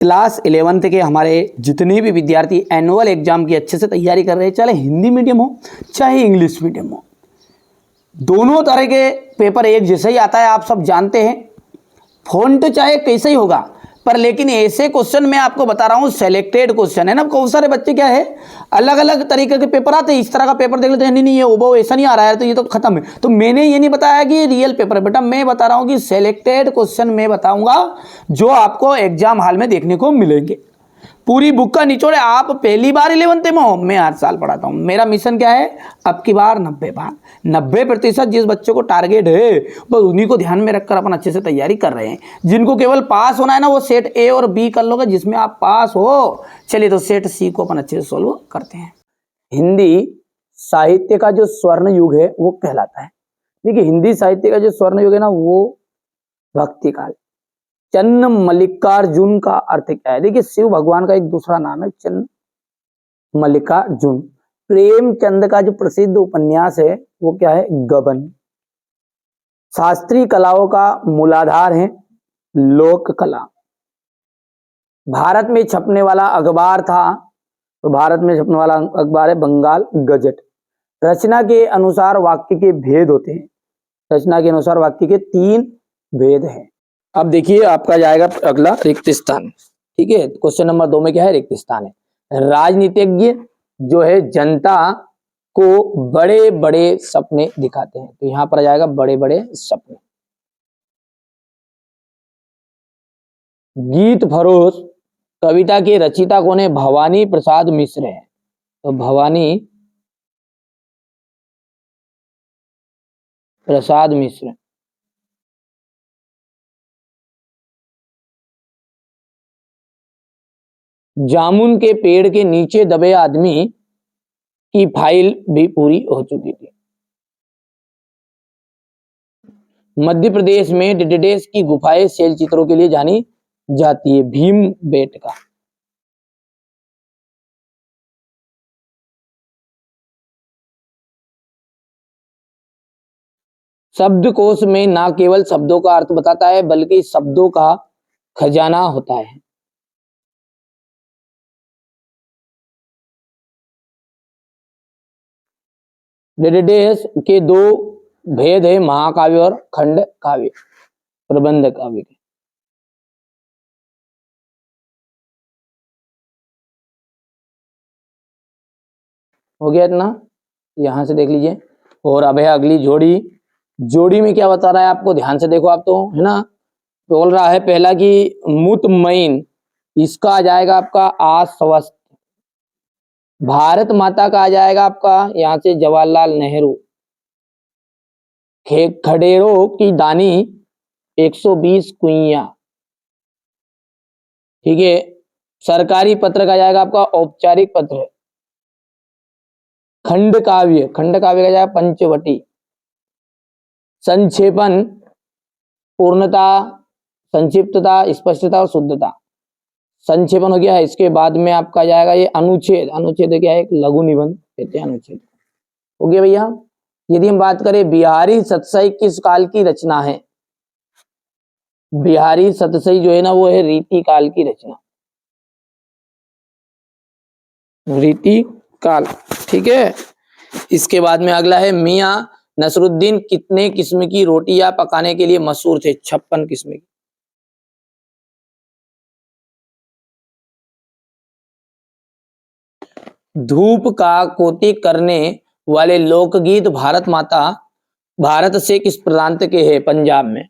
Class 11th के हमारे जितने भी विद्यार्थी एनुअल एग्जाम की अच्छे से तैयारी कर रहे हैं, चाहे हिंदी मीडियम हो चाहे इंग्लिश मीडियम हो, दोनों तरह के पेपर एक जैसे ही आता है, आप सब जानते हैं। फॉन्ट चाहे कैसे ही होगा, पर लेकिन ऐसे क्वेश्चन मैं आपको बता रहा हूं, सेलेक्टेड क्वेश्चन है ना। बहुत सारे बच्चे क्या है, अलग अलग तरीके के पेपर आते हैं, इस तरह का पेपर देख लेते हैं, नहीं ये वो ऐसा नहीं आ रहा है, तो ये तो खत्म है। तो मैंने ये नहीं बताया कि ये रियल पेपर है बेटा, मैं बता रहा हूं कि सेलेक्टेड क्वेश्चन मैं बताऊंगा जो आपको एग्जाम हॉल में देखने को मिलेंगे। पूरी बुक का निचोड़ है। आप पहली बार 11th में हो, मैं हर साल पढ़ाता हूं। मेरा मिशन क्या है, अब की बार 90% जिस बच्चे को टारगेट है बस उन्हीं को ध्यान में रखकर अपन अच्छे से तैयारी कर रहे हैं। जिनको केवल पास होना है ना, वो सेट ए और बी कर लोगे, जिसमें आप पास हो। चलिए तो सेट सी को अपन अच्छे से सोल्व करते हैं। हिंदी साहित्य का जो स्वर्ण युग है वो कहलाता है। देखिए, हिंदी साहित्य का जो स्वर्ण युग है ना, वो भक्ति काल। चन्न मल्लिकार्जुन का अर्थ क्या है? देखिए, शिव भगवान का एक दूसरा नाम है चन्न मल्लिकार्जुन। प्रेमचंद का जो प्रसिद्ध उपन्यास है वो क्या है? गबन। शास्त्रीय कलाओं का मूलाधार है लोक कला। भारत में छपने वाला अखबार था, तो भारत में छपने वाला अखबार है बंगाल गजट। रचना के अनुसार वाक्य के भेद होते हैं। रचना के अनुसार वाक्य के 3 भेद हैं। अब देखिए, आपका जाएगा अगला रिक्त स्थान। ठीक है, क्वेश्चन नंबर 2 में क्या है? रिक्त स्थान है। राजनीतिज्ञ जो है जनता को बड़े बड़े सपने दिखाते हैं, तो यहां पर आ जाएगा बड़े बड़े सपने। गीत फरोश कविता के रचिता कौन है? भवानी प्रसाद मिश्र है। तो भवानी प्रसाद मिश्र। जामुन के पेड़ के नीचे दबे आदमी की फाइल भी पूरी हो चुकी थी। मध्य प्रदेश में डिडेस की गुफाएं शैल चित्रों के लिए जानी जाती है। भीम बेटका। शब्दकोश में ना केवल शब्दों का अर्थ बताता है बल्कि शब्दों का खजाना होता है। डिडेस के 2 भेद है, महाकाव्य और खंड काव्य, प्रबंध काव्य के। हो गया इतना, यहां से देख लीजिए। और अब है अगली जोड़ी। जोड़ी में क्या बता रहा है आपको? ध्यान से देखो आप, तो है ना। बोल रहा है पहला कि मुतमईन, इसका आ जाएगा आपका आश्वस्त। भारत माता का आ जाएगा आपका यहां से जवाहरलाल नेहरू। खडेरों की दानी 120 कुइयां। ठीक है। सरकारी पत्र का जाएगा आपका औपचारिक पत्र। खंड काव्य का जाएगा पंचवटी। संक्षेपण पूर्णता, संक्षिप्तता, स्पष्टता और शुद्धता। संक्षेपण हो गया है। इसके बाद में आपका जाएगा ये अनुच्छेद। अनुच्छेद क्या है? एक लघु निबंध कहते हैं अनुच्छेद। हो गया भैया। यदि हम बात करें बिहारी सतसई किस काल की रचना है? बिहारी सतसई जो है ना, वो है रीति काल की रचना। रीति काल। ठीक है। इसके बाद में अगला है मियां नसरुद्दीन कितने किस्म की रोटियां पकाने के लिए मशहूर थे? 56 किस्म की। धूप का कोटि करने वाले लोकगीत भारत से किस प्रांत के हैं? पंजाब में।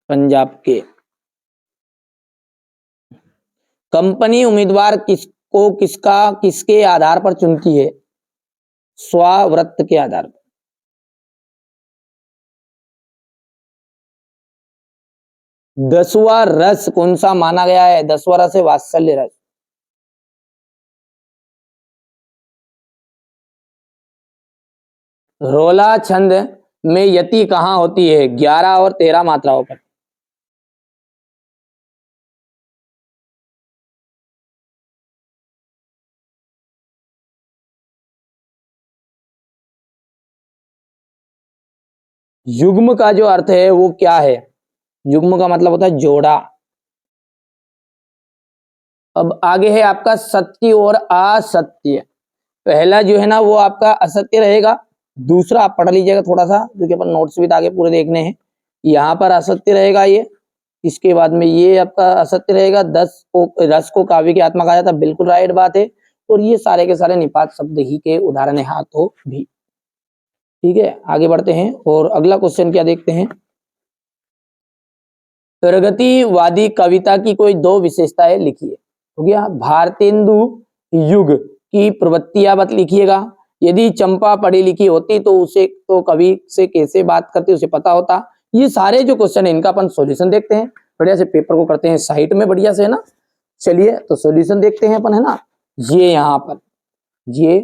पंजाब के। कंपनी उम्मीदवार किसके आधार पर चुनती है? स्वाव्रत के आधार पर। दसवां रस कौन सा माना गया है? 10वां रस है वात्सल्य रस। रोला छंद में यति कहां होती है? 11 और 13 मात्राओं पर। युग्म का जो अर्थ है वो क्या है? युग्म का मतलब होता है जोड़ा। अब आगे है आपका सत्य और असत्य। पहला जो है ना वो आपका असत्य रहेगा, दूसरा आप पढ़ लीजिएगा थोड़ा सा, क्योंकि अपन नोट्स भी आगे पूरे देखने हैं। यहाँ पर असत्य रहेगा ये, इसके बाद में ये आपका असत्य रहेगा। रस को काव्य की आत्मा कहा जाता है, बिल्कुल राइट बात है। और ये सारे के सारे निपात शब्द ही के उदाहरण है, हाथों भी। ठीक है, आगे बढ़ते हैं और अगला क्वेश्चन क्या देखते हैं। प्रगतिवादी कविता की कोई दो विशेषताएं लिखिए। हो गया, भारतेंदु युग की प्रवृत्तियां बत लिखिएगा। यदि चंपा पढ़ी लिखी होती तो उसे तो कवि से कैसे बात करती, उसे पता होता। ये सारे जो क्वेश्चन है इनका अपन सॉल्यूशन देखते हैं। बढ़िया से पेपर को करते हैं साइड में, बढ़िया से, है ना। चलिए तो सॉल्यूशन देखते हैं अपन, है ना। ये यहाँ पर ये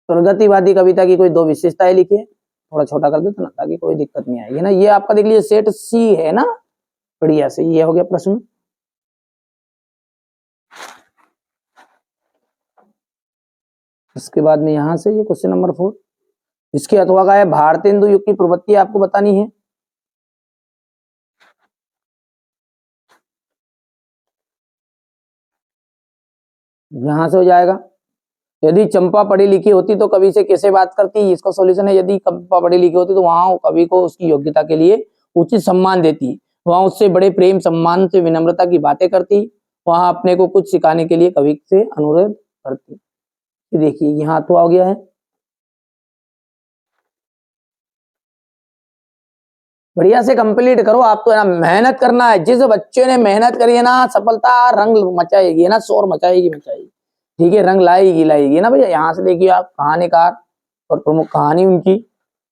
प्रगतिवादी कविता की कोई दो विशेषताएं लिखिए। थोड़ा छोटा कर देते ना ताकि कोई दिक्कत नहीं आएगी ना। ये आपका देख लीजिए सेट सी है ना, बढ़िया से ये हो गया प्रश्न। इसके बाद में यहां से ये क्वेश्चन नंबर 4, इसके अथवा का है भारतेंदु युग की प्रवृत्ति आपको बतानी है। यहां से हो जाएगा, यदि चंपा पढ़ी लिखी होती तो कवि से कैसे बात करती, इसका सॉल्यूशन है यदि चंपा पढ़ी लिखी होती तो वहां कवि को उसकी योग्यता के लिए उचित सम्मान देती, वहां उससे बड़े प्रेम सम्मान से विनम्रता की बातें करती, वहां अपने को कुछ सिखाने के लिए कवि से अनुरोध करती। देखिए यहाँ तो आ गया है, बढ़िया से कंप्लीट करो। आप तो है ना मेहनत करना है, जिस बच्चे ने मेहनत करी है ना सफलता रंग मचाएगी, है ना, शोर मचाएगी मचाएगी। ठीक है, रंग लाएगी लाएगी, है ना भैया। यहाँ से देखिए आप कहानीकार और प्रमुख कहानी उनकी,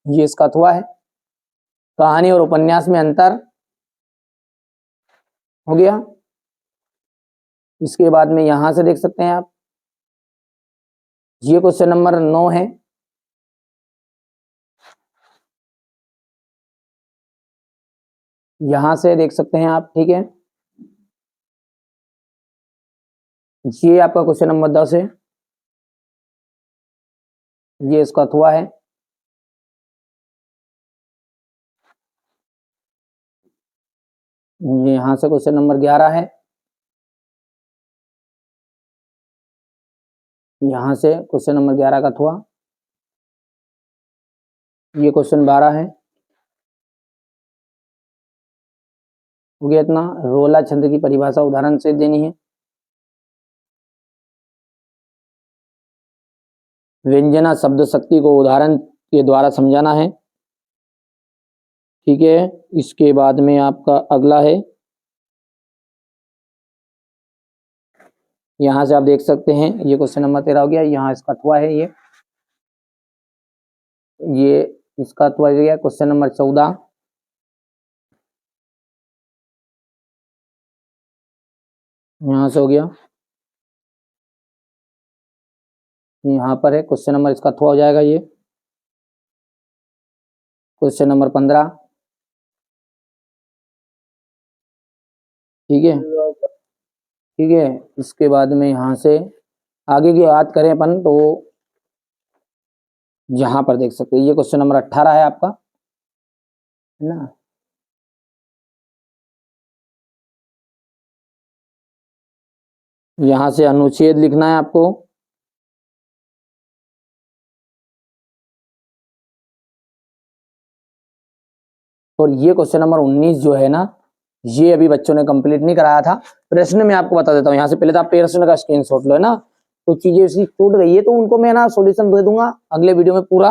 ये इसका अथवा है। कहानी और उपन्यास में अंतर हो गया। इसके बाद में यहां से देख सकते हैं आप, ये क्वेश्चन नंबर 9 है। यहां से देख सकते हैं आप, ठीक है। ये आपका क्वेश्चन नंबर 10 है, ये इसका अथवा है। ये यहां से क्वेश्चन नंबर 11 है। यहां से क्वेश्चन नंबर 11 का अथवा। ये क्वेश्चन 12 है, हो गया इतना। रोला छंद की परिभाषा उदाहरण से देनी है। व्यंजना शब्द शक्ति को उदाहरण के द्वारा समझाना है। ठीक है, इसके बाद में आपका अगला है, यहां से आप देख सकते हैं ये क्वेश्चन नंबर 13 हो गया। यहाँ इसका अथवा है, ये इसका अथवा हो गया क्वेश्चन नंबर 14। यहां से हो गया, यहाँ पर है क्वेश्चन नंबर, इसका अथवा हो जाएगा ये क्वेश्चन नंबर 15। ठीक है, ठीक है। इसके बाद में यहाँ से आगे की बात करें अपन तो यहाँ पर देख सकते हैं ये क्वेश्चन नंबर 18 है आपका, है ना। यहाँ से अनुच्छेद लिखना है आपको। और ये क्वेश्चन नंबर 19 जो है ना, ये अभी बच्चों ने कंप्लीट नहीं कराया था। प्रश्न में आपको बता देता हूँ, यहाँ से पहले तो आप प्रश्न का स्क्रीनशॉट लो, है ना। तो चीजें उसकी टूट गई है तो उनको मैं ना सॉल्यूशन दे दूंगा अगले वीडियो में पूरा,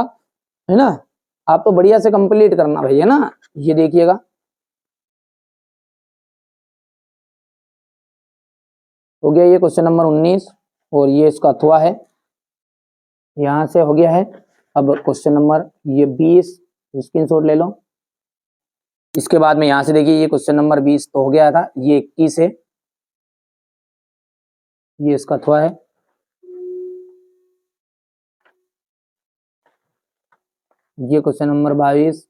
है ना। आप तो बढ़िया से कंप्लीट करना भाई, है ना। ये देखिएगा, हो गया ये क्वेश्चन नंबर 19 और ये इसका अथवा है। यहाँ से हो गया है। अब क्वेश्चन नंबर ये 20 स्क्रीनशॉट ले लो। इसके बाद में यहाँ से देखिए ये क्वेश्चन नंबर 20 तो हो गया था, ये 21 है, ये इसका अथवा है। ये क्वेश्चन नंबर 22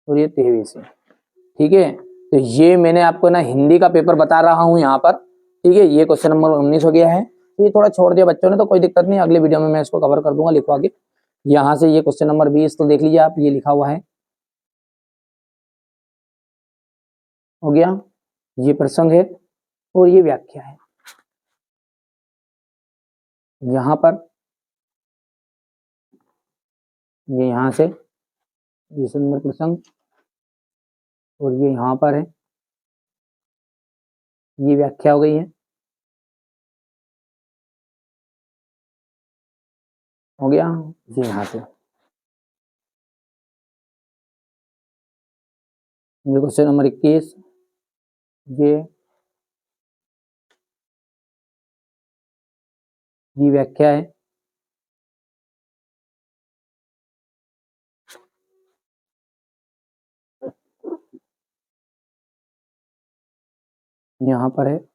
और ये 23 है। ठीक है, तो ये मैंने आपको ना हिंदी का पेपर बता रहा हूँ यहाँ पर, ठीक है। ये क्वेश्चन नंबर 19 हो गया है। ये थोड़ा छोड़ दिया बच्चों ने, तो कोई दिक्कत नहीं, अगले वीडियो में मैं इसको कवर कर दूंगा लिखवा के। यहाँ से ये क्वेश्चन नंबर 20 तो देख लीजिए आप, ये लिखा हुआ है, हो गया। ये प्रसंग है और ये व्याख्या है। यहाँ पर ये यहाँ से ये सुंदर प्रसंग, और ये यहाँ पर है, ये व्याख्या हो गई है, हो गया। ये यहाँ से ये क्वेश्चन नंबर 21, ये व्याख्या है। यहाँ पर है